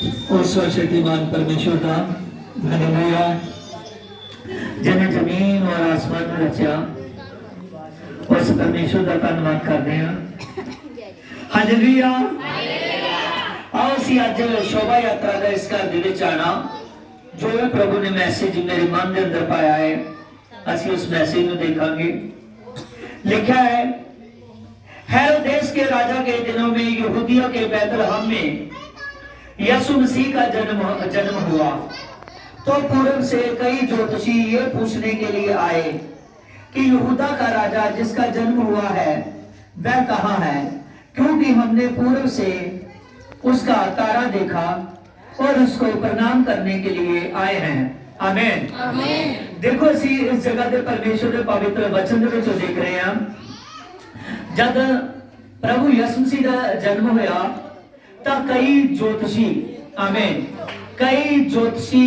उस शक्तिमान परमेश्वर का हालेलुया, जिन्हें जमीन और आसमान में रचा, उस परमेश्वर का धन्यवाद करते हैं। हालेलुया। आओ असी अज शोभा यात्रा का इस घर दे विच आना, जो प्रभु ने मैसेज मेरे मन के अंदर पाया है, असी उस मैसेज को देखेंगे। लिखा है, हेरोदेस के राजा के दिनों में यहूदियों के बैतलहम में यीशु मसीह का जन्म हुआ। तो पूर्व से कई ज्योतिषी ये पूछने के लिए आए कि यहूदा का राजा जिसका जन्म हुआ है वह कहाँ है, क्योंकि हमने पूर्व से उसका तारा देखा और उसको प्रणाम करने के लिए आए हैं। आमीन। आमीन। देखो असी इस जगह पे परमेश्वर के पवित्र वचन के देख रहे हैं, जब प्रभु यीशु मसीह का जन्म होया तो कई ज्योतिषी, आमीन, कई ज्योतिषी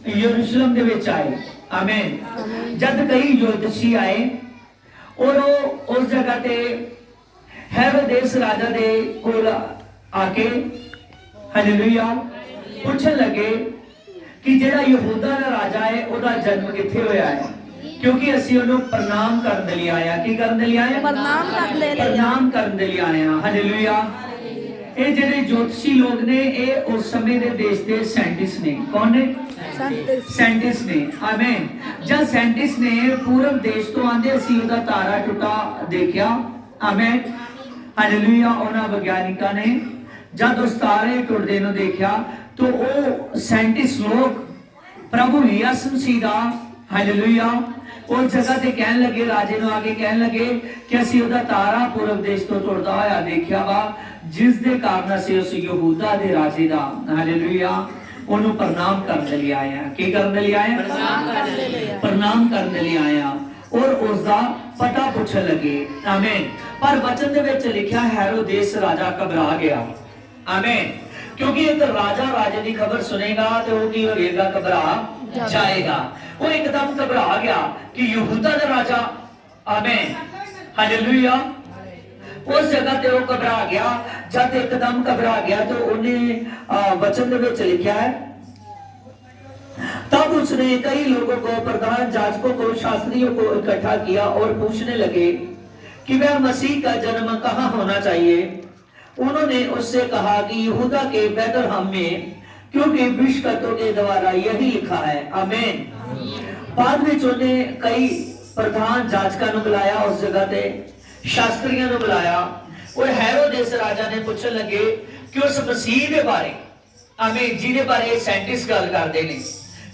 यरूशलेम दे विच आए। आमीन। जब कई ज्योतिषी आए और उस जगह ते हेरोदेस राजा दे कोल आके हालेलुया पूछन लगे कि जेड़ा यहूदा का राजा है ओदा जन्म किथे होया है, क्योंकि असी उन्हें प्रणाम करने लिए आया। की करने लिए आया? प्रणाम करने लिए आया। हालेलुया। ये जेडे ज्योतिषी लोग ने, ये उस समय दे देश दे साइंटिस्ट ने। कौन ने? साइंटिस्ट ने। आमीन। जब साइंटिस्ट ने पूर्व देश तो आंदे असी उदा तारा टुटा देखा। आमीन। हालेलुया। उन्हां वैज्ञानिकों ने जब उस तारे टुटदे नु देखा तो वो साइंटिस्ट लोग प्रभु यीशु मसीह दा हालेलुया उस जगह ते कहन लगे, राजे नु आके कहन लगे कि असी उदा तारा पूर्व देश तो टुटदा होया देखा वा, जिस दे कारण असी उस यहूदा दे राजे दा हालेलुया ओनु प्रणाम करने लिए आया। की करने लिए आया? प्रणाम करने लिए आया और उसका पता पूछन लगे। आमीन। पर वचन दे विच लिखा हेरोदेस राजा घबरा गया। आमीन। क्योंकि एक राजा राजे की खबर सुनेगा तो वो की होगा? घबरा जाएगा। वो एकदम घबरा गया कि यहूदा का राजा। आमीन। हालेलुया। उस जगह ते वो घबरा गया। जब एकदम घबरा गया तो उन्हें वचन में लिखा है, तब उसने कई लोगों को, प्रधान जाजकों को, शास्त्रियों को इकट्ठा किया और पूछने लगे कि वह मसीह का जन्म कहाँ होना चाहिए। उन्होंने उससे कहा कि यहूदा के बैतलहम में, क्योंकि भविष्यवक्ताओं के द्वारा यही लिखा है। आमीन। बाद में उन्हें कई प्रधान जाजकों ने बुलाया, उस जगह पे शास्त्रियों ने बुलाया और हेरोदेस राजा ने पूछने लगे कि उस मसीह के बारे, आमीन, जिहदे बारे साइंटिस्ट गल करते हैं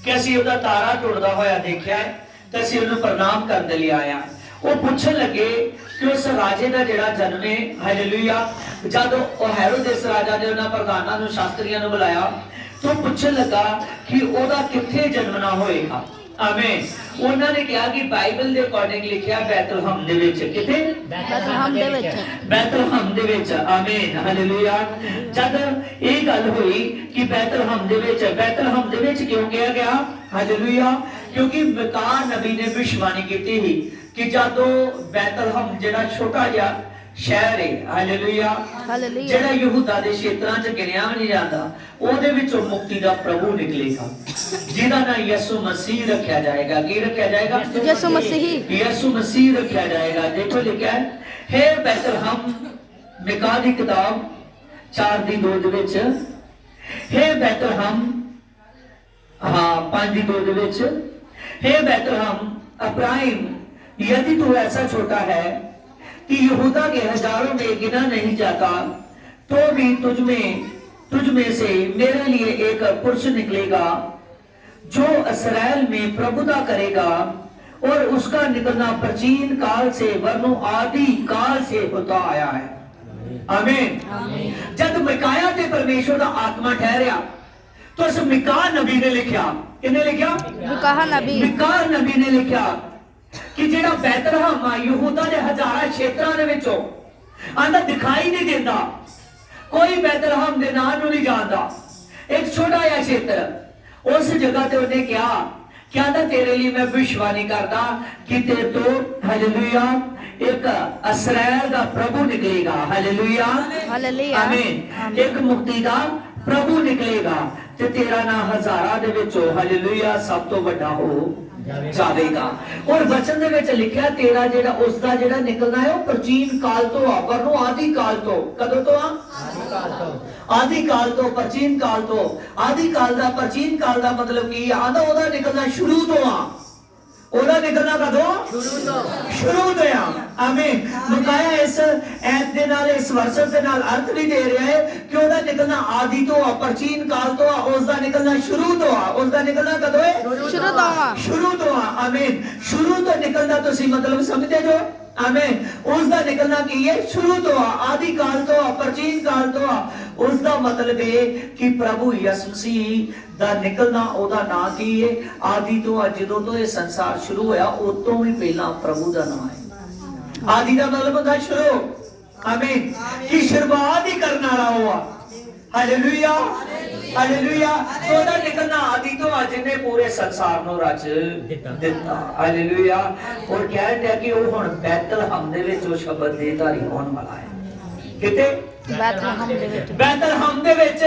कि असी उहदा तारा टुटदा होया देखा है तो असी उहनूं प्रणाम करने लिए आया। वो पूछन लगे कि उस राजे का जिहड़ा जन्म है, हालेलुया, जब हेरोदेस राजा ने उन्हां प्रधानां नूं शास्त्रियां नूं बुलाया तो पूछन लगा कि ओहदा किथे जन्मना होएगा। आमीन। उन्होंने कहा कि बाइबल के अकॉर्डिंग लिखा बैतलहम दे विच। किथे? बैतलहम दे विच। बैतलहम दे विच। आमीन। हालेलुया। जब ये गल हुई कि बैतलहम दे विच, बैतलहम दे विच क्यों कहा गया? हालेलुया। क्योंकि मिका नबी ने भविष्यवाणी की थी कि जदों बैतलहम जिहड़ा छोटा जिहा शहर है, हालेलुया, जेड़ा यहूदा दे क्षेत्रां च गिनिया नहीं जाता, ओदे विचों मुक्ति दा प्रभु निकलेगा, जिहदा नाम यीशु मसीह रखा जाएगा। की रखा जाएगा? यीशु मसीह। यीशु मसीह रखा जाएगा। देखो लिखा है, हे बैतलहम, मिका दी किताब 4:2 दे विच, हे बैतलहम, हाँ 5:2 दे विच, हे बैतलहम अफ्राइम, यदि तू ऐसा छोटा है कि यहूदा के हजारों में गिना नहीं जाता, तो भी तुझ में से मेरे लिए एक पुरुष निकलेगा जो इस्राएल में प्रभुता करेगा, और उसका निकलना प्राचीन काल से वरनो आदि काल से होता आया है। आमीन। जब मिकाया ते परमेश्वर का आत्मा ठहरिया तो उस मिका नबी ने लिखा, किने लिखा? मिका नबी ने लिखा कि जेड़ा बैतलहम आ यहूदा दे हजारां क्षेत्रां दे विचों आंदा दिखाई नहीं देता, कोई बैतलहम दे नाम नूं नहीं जानदा, एक छोटा जिहा क्षेत्र। उस जगह ते उन्हें कहा क्या तेरे लिए मैं भविष्यवाणी करता कि तेरे तो हालेलुया एक इस्राएल का प्रभु निकलेगा। हालेलुया। आमीन। एक मुक्ति का प्रभु निकलेगा ते तेरा नाम हजारां दे विचों हालेलुया सब तो वड्डा हो जाएगा। और वचन दे विच लिखिया तेरा जेड़ा उसदा जेड़ा निकलना है वो प्राचीन काल तो आ, वरनो आदि काल तो। कदों तो आ? आदि काल तो, प्राचीन काल तो। आदि काल दा प्राचीन काल दा मतलब की आंदा ओदा निकलना शुरू तो आ। ओदा निकलना कदों? शुरू तो आ। आमीन। मुकाया इस ऐत दे नाल इस वर्षन दे नाल अर्थ भी दे रहा है कि ओदा निकलना आदि तो आ, प्राचीन काल तो आ, उसदा निकलना शुरू तो आ। उसदा निकलना कदों है? शुरू तो आ। शुरू तो आ। आमीन। शुरू तो निकलना तुसी मतलब समझदे जो? आमीन। उसदा निकलना की है? शुरू तो आ, आदि काल तो आ, प्राचीन काल तो आ। उसदा मतलब है कि प्रभु यसु मसीह दा निकलना ओदा नाम की है? आदि तो आ, जदों तो ये संसार शुरू होया उतों भी पहला प्रभु दा नाम है। आदि दा मतलब होता शुरू। आमीन। कि शुरुआत ही करने वाला हुआ। Hallelujah hallelujah. तो ओदा निकलना आदि तो आ जिन्हें पूरे संसार नु रच दिता। हालेलुया। और कहते हैं कि वो हुण बैतलहम दे विच वो शब्द देधारी होने वाला है। किते? बैतलहम दे विच। बैतलहम दे विच।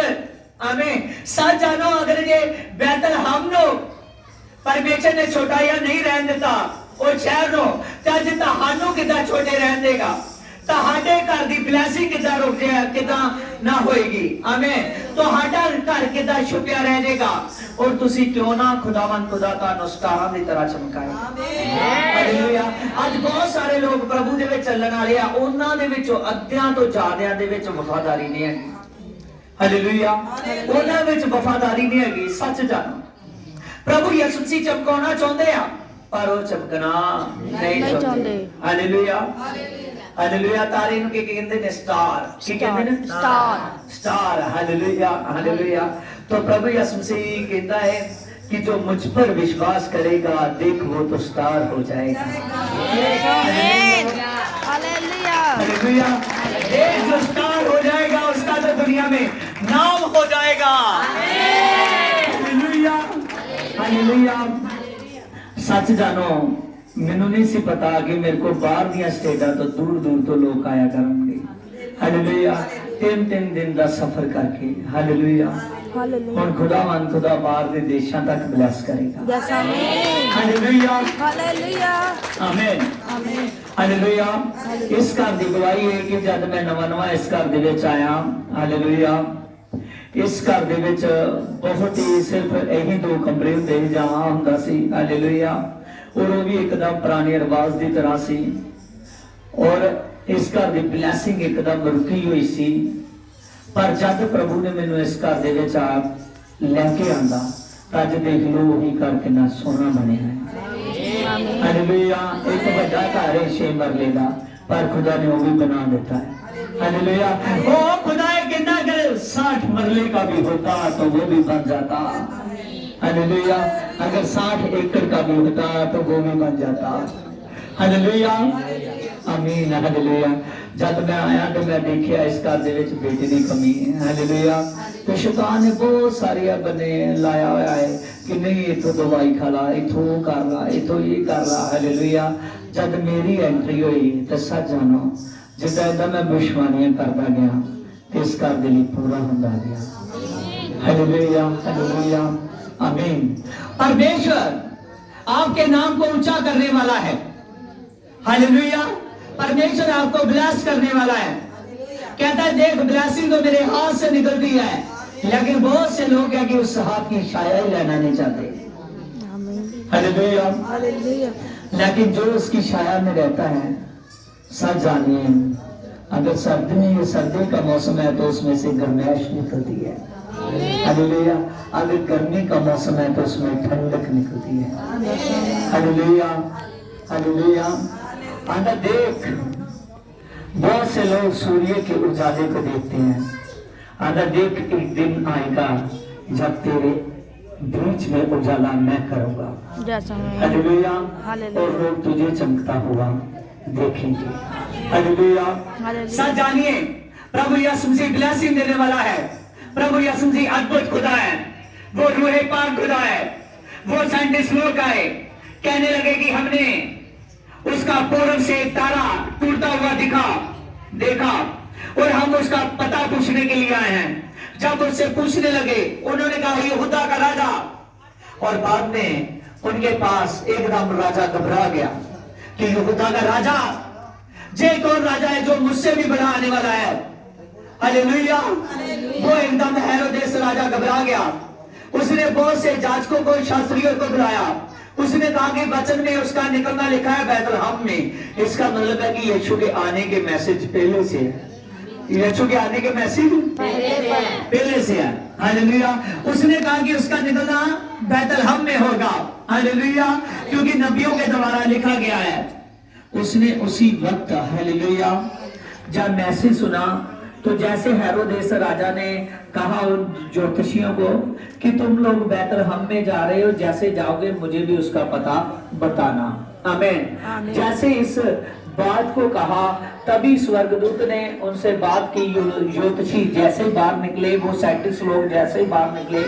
आमीन। सच जानो अगर ये बैतलहम नो परमेश्वर ने छोटा या नहीं रहन दिता ਉਹ ਸ਼ਹਿਰ ਨੂੰ ਤੇ ਅੱਜ ਤੁਹਾਨੂੰ ਕਿਦਾਂ ਛੋਟੇ ਰਹਿਣ ਦੇਗਾ? ਤੁਹਾਡੇ ਘਰ ਦੀ ਬਲੇਸਿੰਗ ਕਿਦਾਂ ਰੁਕ ਜਾਏ, ਕਿਦਾਂ ਨਾ ਹੋਏਗੀ? ਆਮੀਨ। ਤੁਹਾਡਾ ਘਰ ਕਿਦਾਂ ਛੁਪਿਆ ਰਹਿ ਜਾਏਗਾ? और तुसी क्यों ना खुदावन खुदा ਤੁਹਾਨੂੰ ਸਟਾਰਾਂ ਦੀ ਤਰ੍ਹਾਂ ਚਮਕਾਏ। ਹਾਲੇਲੂਇਆ। ਅੱਜ ਬਹੁਤ ਸਾਰੇ ਲੋਕ ਪ੍ਰਭੂ ਦੇ ਵਿੱਚ ਚੱਲਣ ਵਾਲੇ ਆ, ਉਹਨਾਂ ਦੇ ਵਿੱਚੋਂ ਅੱਧਿਆਂ ਤੋਂ ਜ਼ਿਆਦਿਆਂ ਦੇ ਵਿੱਚ ਵਫਾਦਾਰੀ ਨਹੀਂ ਹੈਗੀ। ਹਾਲੇਲੂਇਆ। ਉਹਨਾਂ ਵਿੱਚ ਵਫਾਦਾਰੀ ਨਹੀਂ ਹੈਗੀ। ਸੱਚ ਜਾਣੋ ਪ੍ਰਭੂ ਯਿਸੂ ਮਸੀਹ ਚਮਕਾਉਣਾ ਚਾਹੁੰਦੇ ਆ पर वो चमकना नहीं चाहते। Hallelujah hallelujah. तारे नु के कहंदे ने स्टार। की कहंदे ने? Star star. Hallelujah hallelujah. तो प्रभु यीशु मसीह कहता है कि जो मुझ पर विश्वास करेगा देख वो तो स्टार हो जाएगा। आमीन हालेलुया हालेलुया। एक जो स्टार हो जाएगा उसका तो दुनिया में नाम हो जाएगा। Hallelujah hallelujah. सच जानो मैनू नहीं सी पता कि मेरे को बाहर दियां स्टेटां तो दूर दूर तो लोग आया करेंगे। हालेलुया। 3-3 दिन का सफर करके। हालेलुया। हुण खुदावन खुदा बाहर दे देशां तक ब्लेस करेगा। हालेलुया हालेलुया आमीन हालेलुया। इस घर दी गवाही है कि जब मैं नवा इस घर दे विच आया, हालेलुया, इस घर दे विच बहुत ही सिर्फ यही 2 कमरे हुंदे जावां हुंदा सी। हालेलुया। और वो भी एकदम पुराने रिवाज की तरह सी। और इस घर की ब्लैसिंग एकदम रुकी हुई सी। पर जब प्रभु ने मैनू इस घर दे विच लैके आंदा तज देख लो वही घर कितना सोहना बनिया है। हालेलुया। एक बड़ा घर है 6 मरले का, पर खुदा ने वो भी बना दिता है। हालेलुया। ओ खुदा कहना अगर 60 मरले का भी होता तो वो भी बन जाता। हालेलुया। अगर 60 एकड़ का भी होता तो वो भी बन जाता। हालेलुया आमीन हालेलुया। जब मैं आया तो मैं देखा इस घर दे विच बेटे की कमी है। हालेलुया। तो शैतान ने बहुत सारे बने लाया हुआ है कि नहीं इथों दवाई खा ला, इथों कर ला, इथों ये कर ला। हालेलुया। जब मेरी एंट्री हुई तो सच जानो जिदा इदा मैं भविष्यवाणियां करता गया तो इस घर के लिए पूरा होता गया। हालेलुया हालेलुया आमीन। परमेश्वर आपके नाम को ऊंचा करने वाला है। हालेलुया। परमेश्वर आपको ब्लेस करने वाला है। कहता है देख ब्लेसिंग तो मेरे हाथ से निकलती है, लेकिन बहुत से लोग हैं कि उस हाथ की छाया ही लेना नहीं चाहते। Hallelujah hallelujah. लेकिन जो उसकी छाया में रहता है सच जानिए अगर सर्दी में सर्दी का मौसम है तो उसमें से गर्माइश निकलती है। हालेलुया। अगर गर्मी का मौसम है तो उसमें ठंडक निकलती है। Hallelujah hallelujah. अगर देख बहुत से लोग सूर्य के उजाले को देखते हैं। अगर देख एक दिन आएगा जब तेरे बीच में उजाला मैं करूंगा। हालेलुया। और लोग तुझे चमकता हुआ देखेंगे। हालेलुया। सच जानिए प्रभु यीशु मसीह ब्लेसिंग देने वाला है। प्रभु यीशु मसीह अद्भुत खुदा है। वो रूहे पाक खुदा है। वो साइंटिस्ट लोग आए कहने लगे कि हमने उसका पूर्व से तारा टूटता हुआ देखा और हम उसका पता पूछने के लिए आए हैं। जब उससे पूछने लगे, उन्होंने कहा यहूदा का राजा, और बाद में उनके पास एकदम राजा घबरा गया कि यहूदा का राजा, जे कौन राजा है जो मुझसे भी बड़ा आने वाला है। हालेलुया। वो एकदम हेरोदेस राजा घबरा गया। उसने बहुत से जाजकों को, शास्त्रियों को बुलाया। उसने कहा कि वचन में उसका निकलना लिखा है बैतलहम में, इसका मतलब है कि यीशु के आने के मैसेज पहले से है। यीशु के आने के मैसेज पहले से है। हालेलुया। उसने कहा कि उसका निकलना बैतलहम में होगा। हालेलुया। क्योंकि नबियों के द्वारा लिखा गया है। उसने उसी वक्त, हालेलुया, जब मैसेज सुना तो जैसे हेरोदेस राजा ने कहा उन ज्योतिषियों को कि तुम लोग बैतलहम में जा रहे हो, जैसे जाओगे मुझे भी उसका पता बताना। आमीन। जैसे इस बात को कहा तभी स्वर्गदूत ने उनसे बात की। ज्योतिषी जैसे बाहर निकले, वो साइंटिस्ट लोग जैसे बाहर निकले,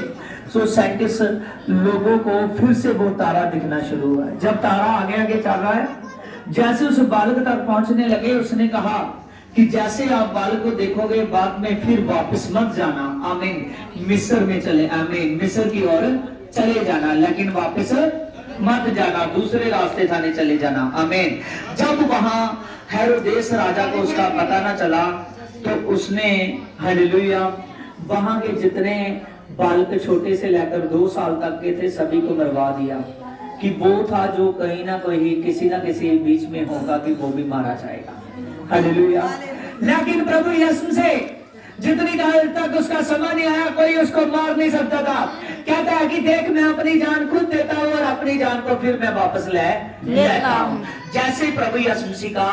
तो साइंटिस्ट लोगों को फिर से वो तारा दिखना शुरू हुआ। जब तारा आगे आगे चल रहा है, जैसे उस बालक तक पहुंचने लगे, उसने कहा कि जैसे आप बालक को देखोगे बाद में फिर वापस मत जाना। आमीन। मिस्र में चले, आमीन, मिस्र की ओर चले जाना, लेकिन वापस मत जाना, दूसरे रास्ते थाने चले जाना। आमीन। जब वहां हेरोदेस राजा को उसका पता ना चला तो उसने, हालेलुया, वहां के जितने बालक छोटे से लेकर 2 साल तक के थे सभी को मरवा दिया, कि वो था जो कहीं ना कहीं किसी ना किसी बीच में होगा कि वो भी मारा जाएगा। हालेलुया। लेकिन प्रभु यीशु से जितनी देर तक उसका समय नहीं आया, कोई उसको मार नहीं सकता था। कहता है कि देख, मैं अपनी जान खुद देता हूं और अपनी जान को फिर मैं वापस लेता हूं। जैसे प्रभु यीशु का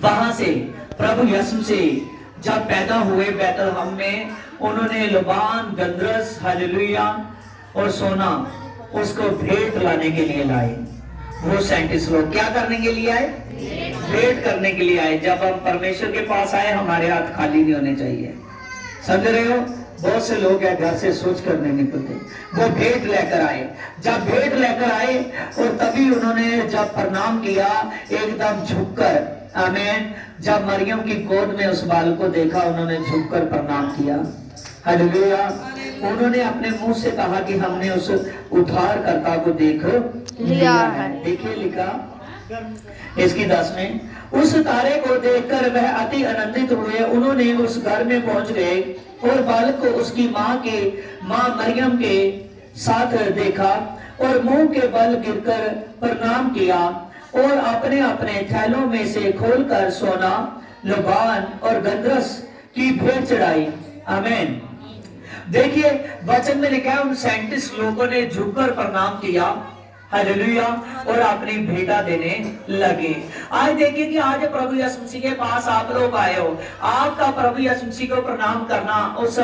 वहां से, प्रभु यीशु से जब पैदा हुए बैतलहम में, उन्होंने लबान, गंधरस, हालेलुया, और सोना उसको भेंट लाने के लिए लाए। वो साइंटिस्ट लोग क्या करने के लिए आए? भेंट करने के लिए आए। जब हम परमेश्वर के पास आए, हमारे हाथ खाली नहीं होने चाहिए। समझ रहे हो? बहुत से लोग हैं घर से सोच कर नहीं निकलते, वो भेंट लेकर आए। जब भेंट लेकर आए और तभी उन्होंने जब प्रणाम किया एकदम झुककर, आमीन, जब मरियम की गोद में उस बालक को देखा, उन्होंने झुककर प्रणाम किया। हालेलुया। उन्होंने अपने मुंह से कहा कि हमने उस उद्धारकर्ता को देख लिया है। देखिए लिखा इसकी 10 में, उस तारे को देखकर वह अति आनंदित हुए। उन्होंने उस घर में पहुंच गए और बालक को उसकी मां मरियम के साथ देखा और मुंह के बल गिरकर प्रणाम किया और अपने अपने थैलों में से खोलकर सोना, लबान और गंधरस की भेंट चढ़ाई। आमीन। देखिए वचन में लिखा है उन साइंटिस्ट लोगों ने झुककर प्रणाम किया, हालेलुया, और अपनी भेंटा देने लगे। आज देखिए कि आज प्रभु यीशु मसीह के पास आप लोग आए हो। आपका प्रभु यीशु मसीह को प्रणाम करना उस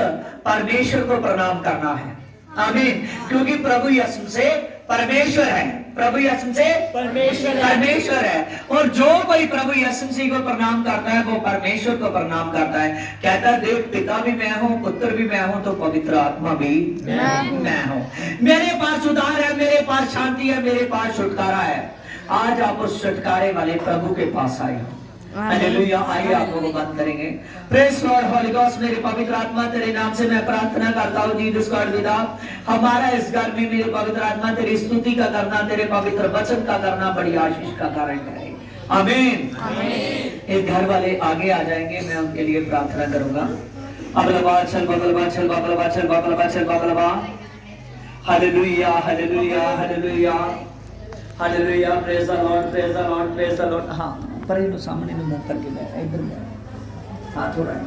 परमेश्वर को प्रणाम करना है। आमीन। क्योंकि प्रभु यीशु से परमेश्वर है, प्रभु यीशु से परमेश्वर है, और जो कोई प्रभु यीशु मसीह को प्रणाम करता है वो परमेश्वर को प्रणाम करता है। कहता है देख, पिता भी मैं हूँ, पुत्र भी मैं हूँ, तो पवित्र आत्मा भी मैं हूँ। मेरे पास उद्धार है, मेरे पास शांति है, मेरे पास छुटकारा है। आज आप उस छुटकारे वाले प्रभु के पास आए हो। हालेलुया। आइए आप लोग बंद करेंगे। Praise Lord Holi ghost. मेरी पवित्र आत्मा तेरे नाम से मैं प्रार्थना करता हूँ जीसस गॉड पिता, हमारा इस घर में मेरी पवित्र आत्मा तेरी स्तुति का करना, तेरे पवित्र वचन का करना बड़ी आशीष का कारण करे। आमीन। एक घर वाले आगे आ जाएंगे, मैं उनके लिए प्रार्थना करूंगा। अबलबा चल बबलबा चल बबलबा चल बबलबा चल बबलबा। Hallelujah hallelujah hallelujah hallelujah. Praise the lord, praise the lord, praise the lord. हाँ, पर इन सामने में मुंह करके बैठा, इधर बैठ, हाथ हो रहा है।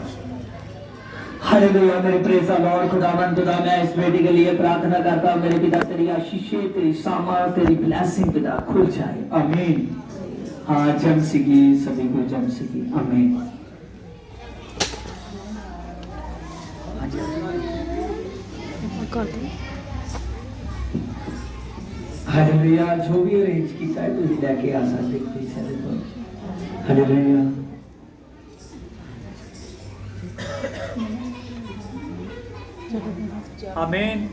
हालेलुया। मेरे प्रेज द लॉर्ड। खुदावन खुदा, मैं इस बेटी के लिए प्रार्थना करता हूँ, मेरे पिता तेरी आशीषें, तेरी सामर्थ, तेरी ब्लेसिंग पिता खुल जाए। आमीन। हाँ, जम सिगी सभी को जम सिगी। आमीन। हालेलुया। जो भी अरेंज किया है तुझे लेके आ सकते कोई सारे को। हालेलुया। आमीन।